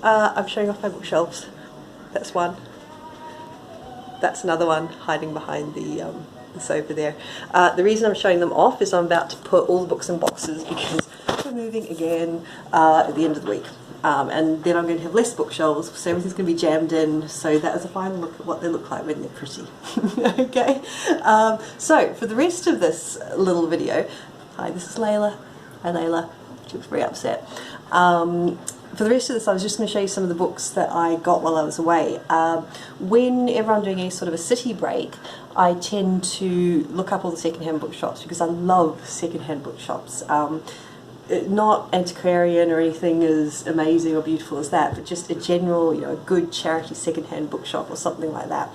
I'm showing off my bookshelves. That's one. That's another one hiding behind the sofa there. The reason I'm showing them off is I'm about to put all the books in boxes because we're moving again at the end of the week. And then I'm going to have less bookshelves, so everything's going to be jammed in, so that is a final look at what they look like when they're pretty. Okay, so for the rest of this little video, hi, this is Layla. Hi Layla, she looks very upset. For the rest of this I was just going to show you some of the books that I got while I was away. Whenever I'm doing a sort of a city break, I tend to look up all the second-hand bookshops because I love second-hand bookshops. Not antiquarian or anything as amazing or beautiful as that, but just a general, you know, a good charity second-hand bookshop or something like that.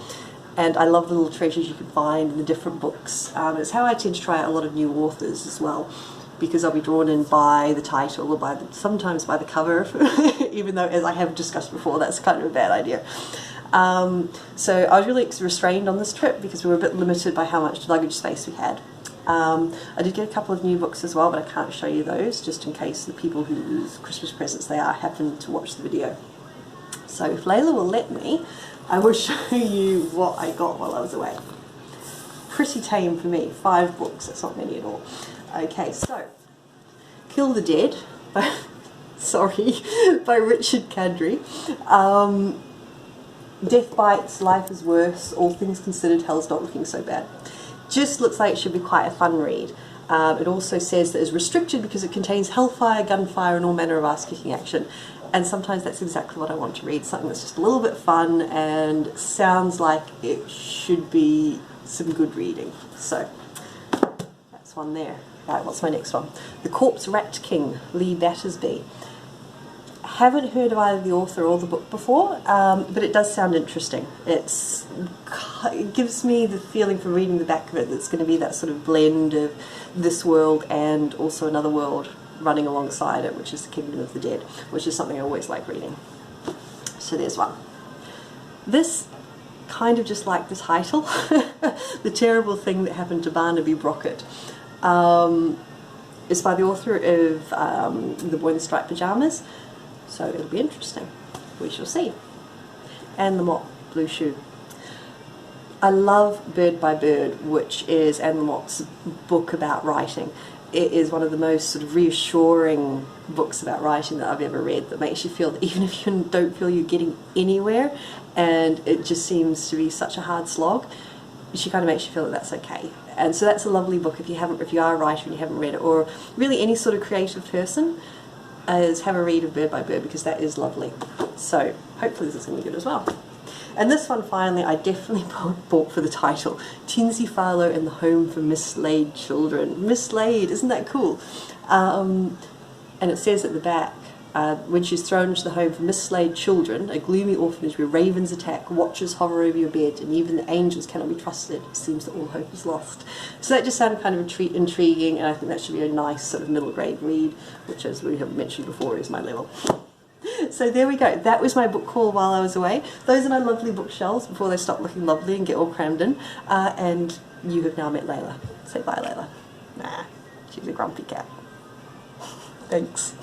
And I love the little treasures you can find in the different books. It's how I tend to try out a lot of new authors as well, because I'll be drawn in by the title or by sometimes by the cover, even though, as I have discussed before, that's kind of a bad idea. So I was really restrained on this trip because we were a bit limited by how much luggage space we had. I did get a couple of new books as well, but I can't show you those just in case the people whose Christmas presents they are happen to watch the video. So if Layla will let me, I will show you what I got while I was away. Pretty tame for me, 5 books, that's not many at all. Okay, so Kill the Dead, sorry, by Richard Kadri. Death Bites, Life is Worse, All Things Considered, Hell's Not Looking So Bad. Just looks like it should be quite a fun read. It also says that it's restricted because it contains hellfire, gunfire and all manner of ass-kicking action. And sometimes that's exactly what I want to read, something that's just a little bit fun and sounds like it should be some good reading. So, that's one there. Right, what's my next one? The Corpse Rat King, Lee Battersby. Haven't heard of either the author or the book before, but it does sound interesting. It gives me the feeling from reading the back of it that it's going to be that sort of blend of this world and also another world running alongside it, which is the Kingdom of the Dead, which is something I always like reading. So there's one. This, kind of just like the title, The Terrible Thing That Happened to Barnaby Brockett. It's by the author of The Boy in the Striped Pyjamas. So it'll be interesting. We shall see. Anne Lamott, Blue Shoe. I love Bird by Bird, which is Anne Lamott's book about writing. It is one of the most sort of reassuring books about writing that I've ever read, that makes you feel that even if you don't feel you're getting anywhere and it just seems to be such a hard slog, she kind of makes you feel that that's okay. And so that's a lovely book if you are a writer and you haven't read it, or really any sort of creative person, is have a read of Bird by Bird, because that is lovely. So hopefully this is going to be good as well. And this one finally I definitely bought for the title, Tinsy Farlow and the Home for Mislaid Children. Mislaid, isn't that cool? And it says at the back, when she's thrown into the home for mislaid children, a gloomy orphanage where ravens attack, watchers hover over your bed, and even the angels cannot be trusted. It seems that all hope is lost. So that just sounded kind of intriguing, and I think that should be a nice sort of middle grade read, which, as we have mentioned before, is my level. So there we go. That was my book haul while I was away. Those are my lovely bookshelves before they stop looking lovely and get all crammed in. And you have now met Layla. Say bye, Layla. Nah, she's a grumpy cat. Thanks.